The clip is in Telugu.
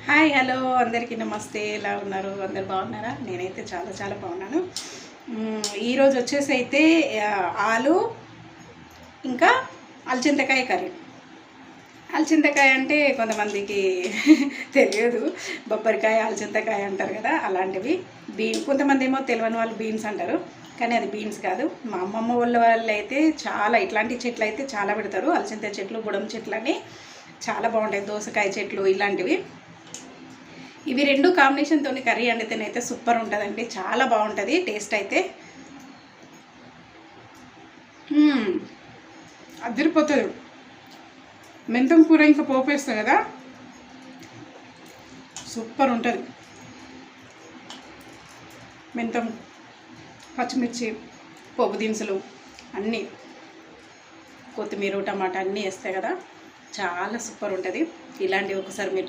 హాయ్ హలో అందరికీ నమస్తే. ఎలా ఉన్నారు? అందరు బాగున్నారా? నేనైతే చాలా చాలా బాగున్నాను. ఈరోజు వచ్చేసి అయితే ఆలు ఇంకా అలచింతకాయ కర్రీ. అలచింతకాయ అంటే కొంతమందికి తెలియదు, బొబ్బరికాయ అలచింతకాయ అంటారు కదా, అలాంటివి. కొంతమంది ఏమో తెలియని వాళ్ళు బీన్స్ అంటారు, కానీ అది బీన్స్ కాదు. మా అమ్మమ్మ వాళ్ళు అయితే చాలా ఇట్లాంటి చెట్లు అయితే చాలా పెడతారు. అలచింత చెట్లు, బుడం చెట్లు అని చాలా బాగుంటాయి. దోసకాయ చెట్లు ఇలాంటివి. ఇవి రెండు కాంబినేషన్తో కర్రీ వండితేనైతే సూపర్ ఉంటుందండి, చాలా బాగుంటుంది టేస్ట్ అయితే. అదిరిపోతుంది. మెంతం కూర ఇంకా పోపు వేస్తాం కదా, సూపర్ ఉంటుంది. మెంతం, పచ్చిమిర్చి, పోపు దినుసులు అన్నీ, కొత్తిమీర, టమాటా అన్నీ వేస్తాయి కదా, చాలా సూపర్ ఉంటుంది. ఇలాంటివి ఒకసారి మీరు